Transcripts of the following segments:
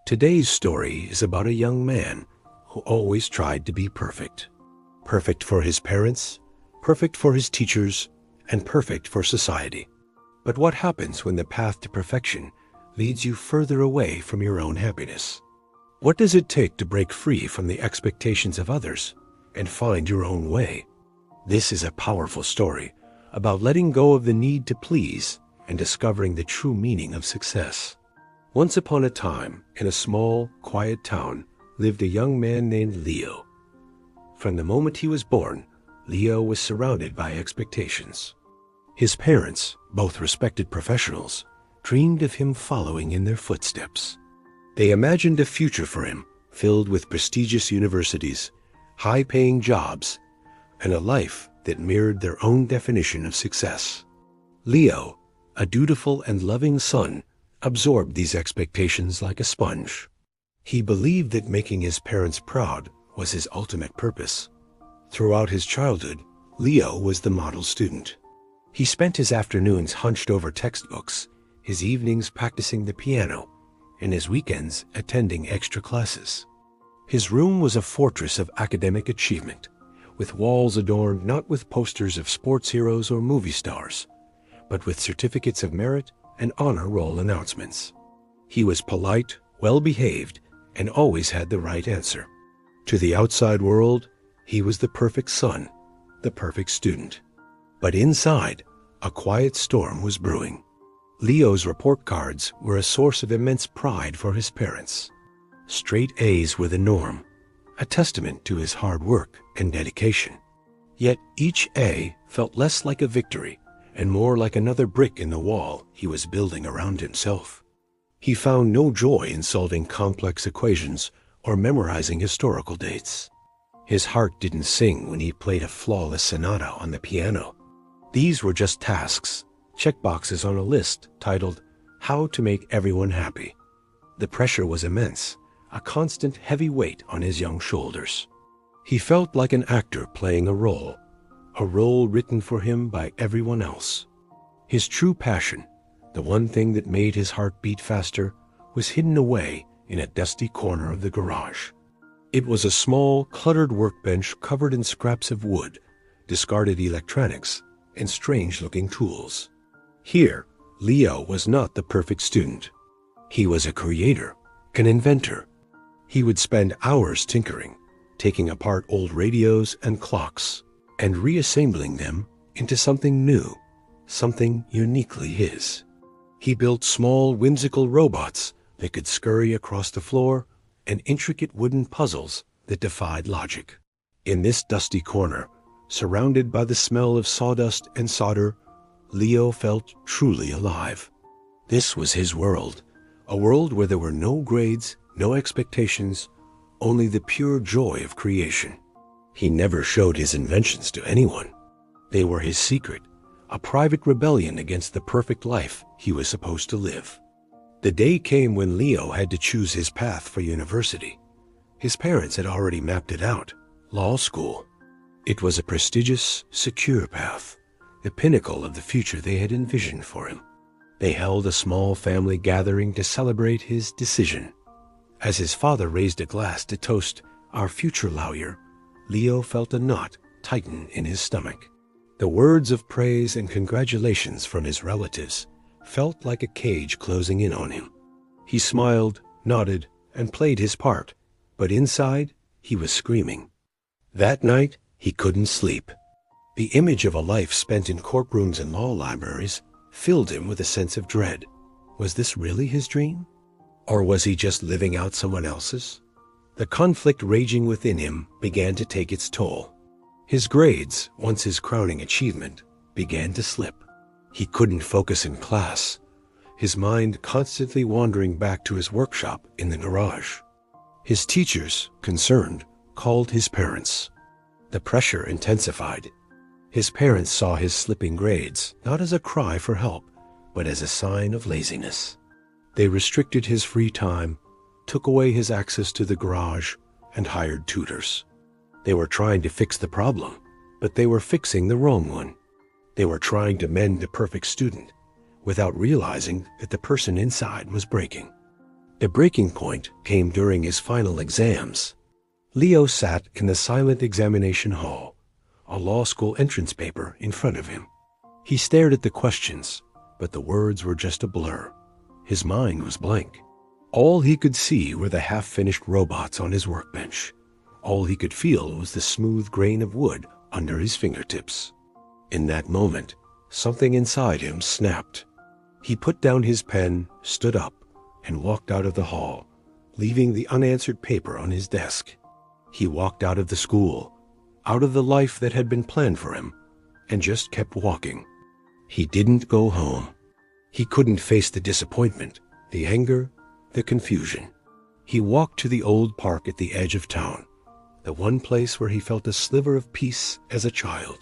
Today's story is about a young man who always tried to be perfect. Perfect for his parents, perfect for his teachers, and perfect for society. But what happens when the path to perfection leads you further away from your own happiness? What does it take to break free from the expectations of others and find your own way? This is a powerful story about letting go of the need to please and discovering the true meaning of success. Once upon a time, in a small, quiet town, lived a young man named Leo. From the moment he was born, Leo was surrounded by expectations. His parents, both respected professionals, dreamed of him following in their footsteps. They imagined a future for him filled with prestigious universities, high-paying jobs, and a life that mirrored their own definition of success. Leo, a dutiful and loving son, absorbed these expectations like a sponge. He believed that making his parents proud was his ultimate purpose. Throughout his childhood, Leo was the model student. He spent his afternoons hunched over textbooks, his evenings practicing the piano, and his weekends attending extra classes. His room was a fortress of academic achievement, with walls adorned not with posters of sports heroes or movie stars, but with certificates of merit and honor roll announcements. He was polite, well-behaved, and always had the right answer. To the outside world, he was the perfect son, the perfect student. But inside, a quiet storm was brewing. Leo's report cards were a source of immense pride for his parents. Straight A's were the norm, a testament to his hard work and dedication. Yet each A felt less like a victory and more like another brick in the wall he was building around himself. He found no joy in solving complex equations or memorizing historical dates. His heart didn't sing when he played a flawless sonata on the piano. These were just tasks, checkboxes on a list titled, "How to Make Everyone Happy." The pressure was immense, a constant heavy weight on his young shoulders. He felt like an actor playing a role written for him by everyone else. His true passion, the one thing that made his heart beat faster, was hidden away in a dusty corner of the garage. It was a small, cluttered workbench covered in scraps of wood, discarded electronics, and strange-looking tools. Here, Leo was not the perfect student. He was a creator, an inventor. He would spend hours tinkering, taking apart old radios and clocks, and reassembling them into something new, something uniquely his. He built small, whimsical robots that could scurry across the floor and intricate wooden puzzles that defied logic. In this dusty corner, surrounded by the smell of sawdust and solder, Leo felt truly alive. This was his world, a world where there were no grades, no expectations, only the pure joy of creation. He never showed his inventions to anyone. They were his secret, a private rebellion against the perfect life he was supposed to live. The day came when Leo had to choose his path for university. His parents had already mapped it out, law school. It was a prestigious, secure path, the pinnacle of the future they had envisioned for him. They held a small family gathering to celebrate his decision. As his father raised a glass to toast our future lawyer, Leo felt a knot tighten in his stomach. The words of praise and congratulations from his relatives felt like a cage closing in on him. He smiled, nodded, and played his part, but inside, he was screaming. That night, he couldn't sleep. The image of a life spent in courtrooms and law libraries filled him with a sense of dread. Was this really his dream? Or was he just living out someone else's? The conflict raging within him began to take its toll. His grades, once his crowning achievement, began to slip. He couldn't focus in class, his mind constantly wandering back to his workshop in the garage. His teachers, concerned, called his parents. The pressure intensified. His parents saw his slipping grades not as a cry for help, but as a sign of laziness. They restricted his free time, took away his access to the garage, and hired tutors. They were trying to fix the problem, but they were fixing the wrong one. They were trying to mend the perfect student, without realizing that the person inside was breaking. The breaking point came during his final exams. Leo sat in the silent examination hall, a law school entrance paper in front of him. He stared at the questions, but the words were just a blur. His mind was blank. All he could see were the half-finished robots on his workbench. All he could feel was the smooth grain of wood under his fingertips. In that moment, something inside him snapped. He put down his pen, stood up, and walked out of the hall, leaving the unanswered paper on his desk. He walked out of the school, out of the life that had been planned for him, and just kept walking. He didn't go home. He couldn't face the disappointment, the anger, the confusion. He walked to the old park at the edge of town, the one place where he felt a sliver of peace as a child.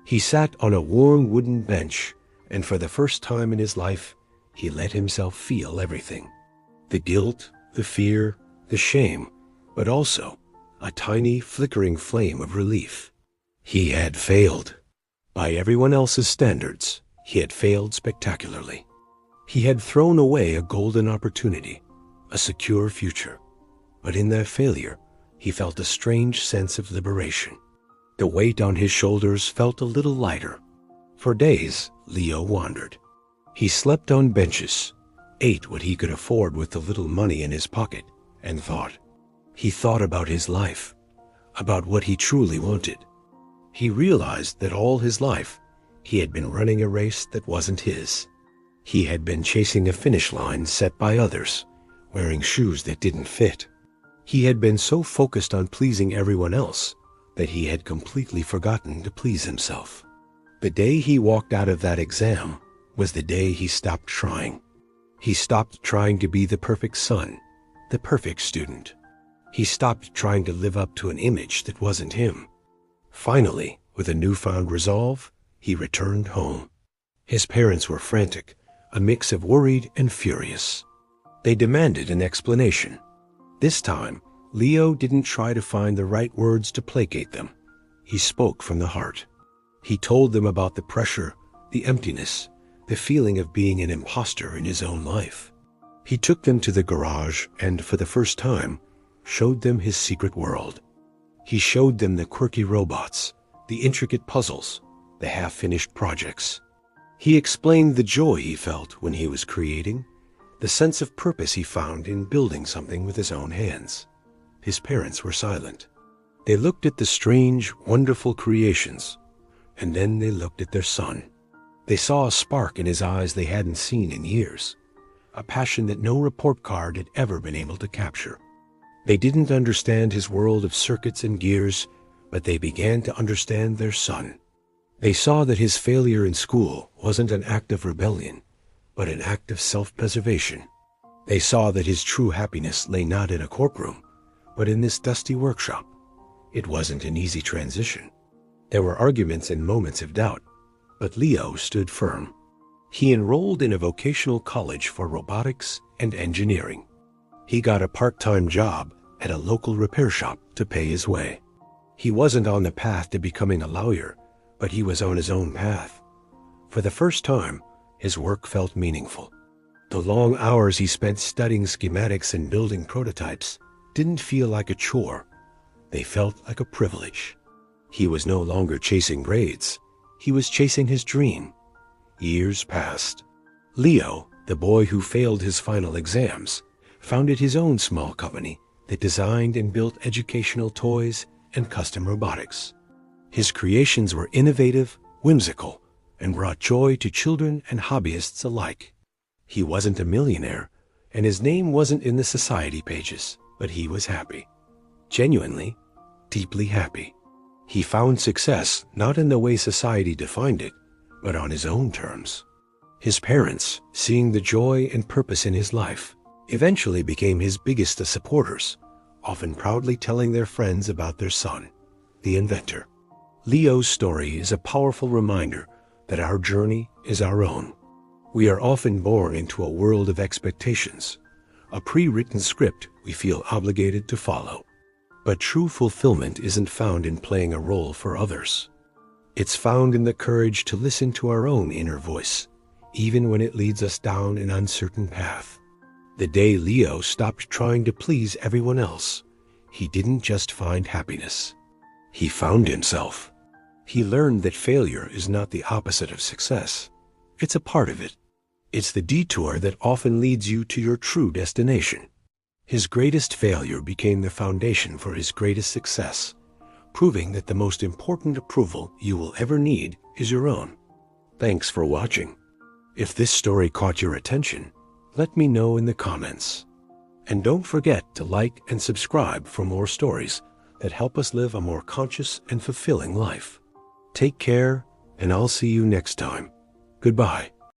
He sat on a worn wooden bench, and for the first time in his life, he let himself feel everything. The guilt, the fear, the shame, but also a tiny flickering flame of relief. He had failed. By everyone else's standards, he had failed spectacularly. He had thrown away a golden opportunity, a secure future. But in that failure, he felt a strange sense of liberation. The weight on his shoulders felt a little lighter. For days, Leo wandered. He slept on benches, ate what he could afford with the little money in his pocket, and thought. He thought about his life, about what he truly wanted. He realized that all his life, he had been running a race that wasn't his. He had been chasing a finish line set by others, wearing shoes that didn't fit. He had been so focused on pleasing everyone else that he had completely forgotten to please himself. The day he walked out of that exam was the day he stopped trying. He stopped trying to be the perfect son, the perfect student. He stopped trying to live up to an image that wasn't him. Finally, with a newfound resolve, he returned home. His parents were frantic, a mix of worried and furious. They demanded an explanation. This time, Leo didn't try to find the right words to placate them. He spoke from the heart. He told them about the pressure, the emptiness, the feeling of being an imposter in his own life. He took them to the garage and, for the first time, showed them his secret world. He showed them the quirky robots, the intricate puzzles, the half-finished projects. He explained the joy he felt when he was creating, the sense of purpose he found in building something with his own hands. His parents were silent. They looked at the strange, wonderful creations, and then they looked at their son. They saw a spark in his eyes they hadn't seen in years, a passion that no report card had ever been able to capture. They didn't understand his world of circuits and gears, but they began to understand their son. They saw that his failure in school wasn't an act of rebellion, but an act of self-preservation. They saw that his true happiness lay not in a courtroom, but in this dusty workshop. It wasn't an easy transition. There were arguments and moments of doubt, but Leo stood firm. He enrolled in a vocational college for robotics and engineering. He got a part-time job at a local repair shop to pay his way. He wasn't on the path to becoming a lawyer, but he was on his own path. For the first time, his work felt meaningful. The long hours he spent studying schematics and building prototypes didn't feel like a chore. They felt like a privilege. He was no longer chasing grades. He was chasing his dream. Years passed. Leo, the boy who failed his final exams, founded his own small company that designed and built educational toys and custom robotics. His creations were innovative, whimsical, and brought joy to children and hobbyists alike. He wasn't a millionaire, and his name wasn't in the society pages, but he was happy. Genuinely, deeply happy. He found success not in the way society defined it, but on his own terms. His parents, seeing the joy and purpose in his life, eventually became his biggest supporters, often proudly telling their friends about their son, the inventor. Leo's story is a powerful reminder that our journey is our own. We are often born into a world of expectations, a pre-written script we feel obligated to follow. But true fulfillment isn't found in playing a role for others. It's found in the courage to listen to our own inner voice, even when it leads us down an uncertain path. The day Leo stopped trying to please everyone else, he didn't just find happiness. He found himself. He learned that failure is not the opposite of success. It's a part of it. It's the detour that often leads you to your true destination. His greatest failure became the foundation for his greatest success, proving that the most important approval you will ever need is your own. Thanks for watching. If this story caught your attention, let me know in the comments. And don't forget to like and subscribe for more stories that help us live a more conscious and fulfilling life. Take care, and I'll see you next time. Goodbye.